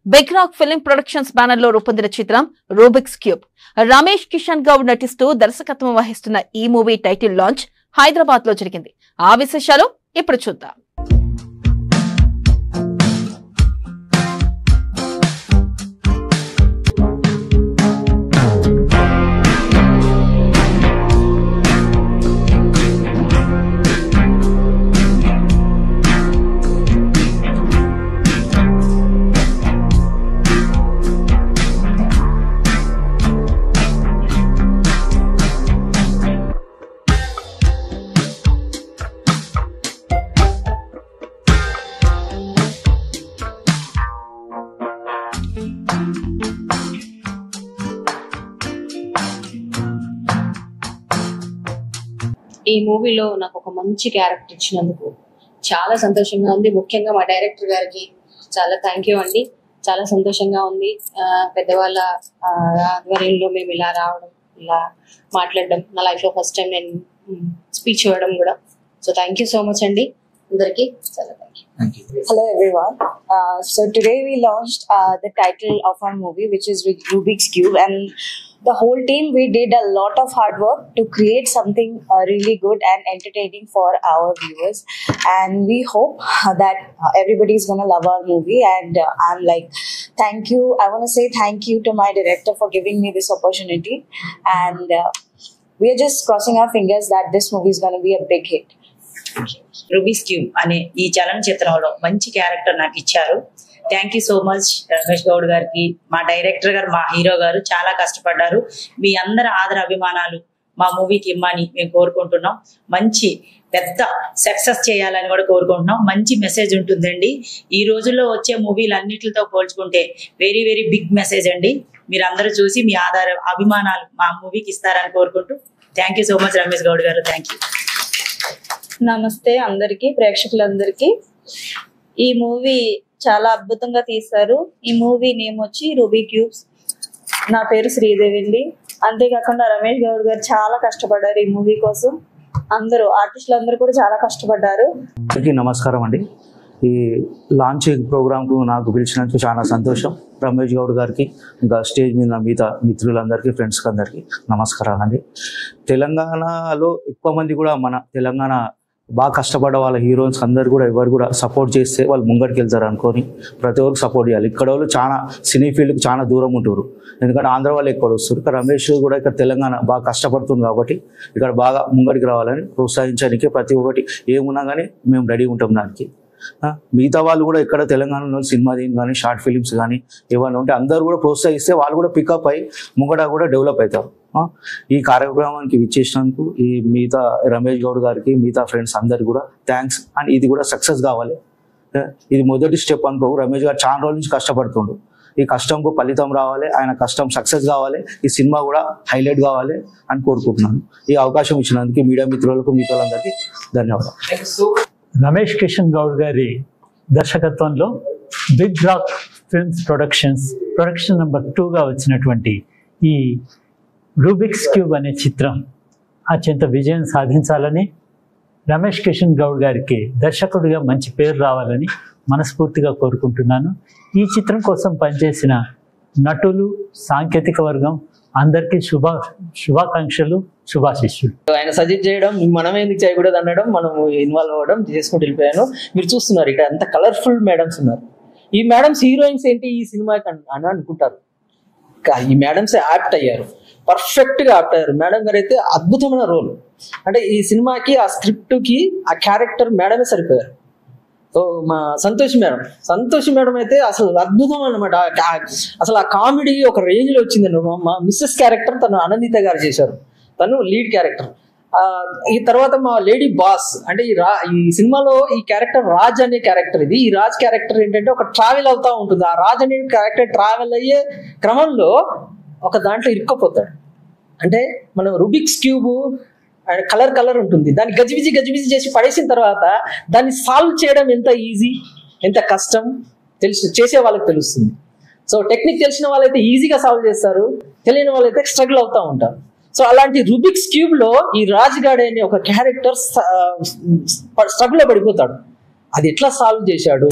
Big rock film productions banner లో రూపొందిన చిత్రం రూబిక్స్ క్యూబ్. రమేష్ కిషన్ గౌడ్ నటిస్తూ దర్శకత్వం వహిస్తున్న ఈ మూవీ టైటిల్ లాంచ్ హైదరాబాద్ లో జరిగింది. ఆ విశేషాలు ఇప్పుడు చూద్దాం. ఈ మూవీలో నాకు ఒక మంచి క్యారెక్టర్ ఇచ్చినందుకు చాలా సంతోషంగా ఉంది. ముఖ్యంగా మా డైరెక్టర్ గారికి చాలా థ్యాంక్ యూ అండి. చాలా సంతోషంగా ఉంది. పెద్దవాళ్ళ ఆధ్వర్యంలో మేము ఇలా రావడం, ఇలా మాట్లాడడం నా లైఫ్ లో ఫస్ట్ టైం నేను స్పీచ్ ఇవ్వడం కూడా. So thank you so much అండి అందరికి. చాలా thank you. Hello everyone. So today we launched the title of our movie, which is Rubik's Cube, and the whole team, we did a lot of hard work to create something really good and entertaining for our viewers, and we hope that everybody is going to love our movie. And I'm like, thank you. I want to say thank you to my director for giving me this opportunity, and we are just crossing our fingers that this movie is going to be a big hit. Rubik's cube అనే ఈ చలనచిత్రంలో మంచి character నాకు ఇచ్చారు. Thank you so much Ramesh Goud గారికి, మా director గారు, మా hero గారు చాలా కష్టపడ్డారు. మీ అందరి ఆదర అభిమానాలు మా మూవీకి ఇమ్మని మేము కోరుకుంటున్నాం. మంచి పెద్ద సక్సెస్ చేయాలని కూడా కోరుకుంటున్నాం. మంచి మెసేజ్ ఉంటుందండి. ఈ రోజుల్లో వచ్చే మూవీలు అన్నిటితో పోల్చుకుంటే వెరీ వెరీ బిగ్ మెసేజ్ అండి. మీరు అందరూ చూసి మీ ఆధార అభిమానాలు మా మూవీకి ఇస్తారని కోరుకుంటూ thank you so much Ramesh Goud garu. Thank you. నమస్తే అందరికి, ప్రేక్షకులందరికీ. ఈ మూవీ చాలా అద్భుతంగా తీశారు. ఈ మూవీ నేమ్ వచ్చి రూబిక్ క్యూబ్స్. నా పేరు శ్రీదేవి అండి. అంతేకాకుండా రమేష్ గౌడ్ గారు చాలా కష్టపడ్డారు ఈ మూవీ కోసం. అందరూ ఆర్టిస్టులు అందరూ కూడా చాలా కష్టపడ్డారు. నమస్కారం అండి. ఈ లాంచింగ్ ప్రోగ్రామ్కు నాకు పిలిచినందుకు చాలా సంతోషం. రమేష్ గౌడ్ గారికి, ఇంకా స్టేజ్ మీద మిగతా మిత్రులందరికీ, ఫ్రెండ్స్కి అందరికీ నమస్కారాలు అండి. తెలంగాణలో ఎక్కువ మంది కూడా మన తెలంగాణ బాగా కష్టపడ్డ వాళ్ళ హీరోయిన్స్ అందరు కూడా ఎవరు కూడా సపోర్ట్ చేస్తే వాళ్ళు ముంగడికి వెళ్తారు అనుకొని ప్రతి ఒక్కరికి సపోర్ట్ చేయాలి. ఇక్కడ వాళ్ళు చాలా సినీ ఫీల్డ్కి చాలా దూరం ఉంటారు, ఎందుకంటే ఆంధ్ర వాళ్ళు ఎక్కువ వస్తారు. ఇక్కడ రమేష్ కూడా ఇక్కడ తెలంగాణ బాగా కష్టపడుతుంది కాబట్టి ఇక్కడ బాగా ముంగడికి రావాలని ప్రోత్సహించడానికి ప్రతి ఒక్కటి ఏమున్నా కానీ మేము రెడీ ఉంటాం దానికి. మిగతా వాళ్ళు కూడా ఇక్కడ తెలంగాణలో సినిమా దీని కానీ షార్ట్ ఫిలిమ్స్ కానీ ఏమైనా ఉంటే అందరూ కూడా ప్రోత్సహిస్తే వాళ్ళు కూడా పికప్ అయ్యి ముంగడ కూడా డెవలప్ అవుతారు. ఈ కార్యక్రమానికి విచ్చేసినందుకు ఈ మిగతా రమేష్ గౌడ్ గారికి, మిగతా ఫ్రెండ్స్ అందరికి కూడా థ్యాంక్స్. అండ్ ఇది కూడా సక్సెస్ కావాలి. ఇది మొదటి స్టెప్ అనుకో. రమేష్ గారు చాలా రోజుల నుంచి కష్టపడుతుండు. ఈ కష్టంకు ఫలితం రావాలి, ఆయన కష్టం సక్సెస్ కావాలి, ఈ సినిమా కూడా హైలైట్ కావాలి అని కోరుకుంటున్నాను. ఈ అవకాశం ఇచ్చినందుకు మీడియా మిత్రులకు, మిగతాలందరికీ ధన్యవాదాలు. రమేష్ కిషన్ గౌడ్ గారి దర్శకత్వంలో big rock films production number 2గా వచ్చినటువంటి ఈ రూబిక్స్ క్యూబ్ అనే చిత్రం అత్యంత విజయం సాధించాలని, రమేష్ కిషన్ గౌడ్ గారికి దర్శకుడిగా మంచి పేరు రావాలని మనస్ఫూర్తిగా కోరుకుంటున్నాను. ఈ చిత్రం కోసం పనిచేసిన నటులు, సాంకేతిక వర్గం అందరికీ శుభాకాంక్షలు, శుభాశిష్యులు. ఆయన సజెస్ట్ చేయడం, మనం ఎందుకు చేయకూడదు అనడం, మనం ఇన్వాల్వ్ అవ్వడం చేసుకుంటూ వెళ్ళిపోయాను. మీరు చూస్తున్నారు ఇక్కడ అంత కలర్ఫుల్ మేడమ్స్ ఉన్నారు. ఈ మేడమ్స్ హీరోయిన్స్ ఏంటి ఈ సినిమాకి అని అనుకుంటారు. ఈ మేడమ్స్ యాప్ట్ అయ్యారు, పర్ఫెక్ట్ గా యాప్ట్ అయ్యారు. మేడం గారు అయితే అద్భుతమైన రోల్. అంటే ఈ సినిమాకి, ఆ స్క్రిప్ట్ కి, ఆ క్యారెక్టర్ మేడమే సరిపోయారు. సో మా సంతోష్ మేడం అయితే అసలు అద్భుతం అనమాట. అసలు ఆ కామెడీ ఒక రేంజ్ లో వచ్చిందండి. మా మిస్సెస్ క్యారెక్టర్ తను అనందిత గారు చేశారు, తను లీడ్ క్యారెక్టర్. ఈ తర్వాత మా లేడీ బాస్ అంటే ఈ సినిమాలో ఈ క్యారెక్టర్ రాజ్ అనే క్యారెక్టర్. ఇది ఈ రాజ్ క్యారెక్టర్ ఏంటంటే ఒక ట్రావెల్ అవుతా ఉంటుంది. ఆ రాజ్ అనే క్యారెక్టర్ ట్రావెల్ అయ్యే క్రమంలో ఒక దాంట్లో ఇరుక్కుపోతాడు. అంటే మనం రూబిక్స్ క్యూబ్ కలర్ ఉంటుంది, దాన్ని గజిబిజి చేసి పడేసిన తర్వాత దాన్ని సాల్వ్ చేయడం ఎంత ఈజీ, ఎంత కష్టం చేసే వాళ్ళకి తెలుస్తుంది. సో టెక్నిక్ తెలిసిన వాళ్ళైతే ఈజీగా సాల్వ్ చేస్తారు, తెలియని వాళ్ళైతే స్ట్రగుల్ అవుతూ ఉంటారు. సో అలాంటి రూబిక్స్ క్యూబ్ లో ఈ రాజ్గాడ్ అనే ఒక క్యారెక్టర్ స్ట్రగుల్ లో పడిపోతాడు. అది ఎట్లా సాల్వ్ చేశాడు.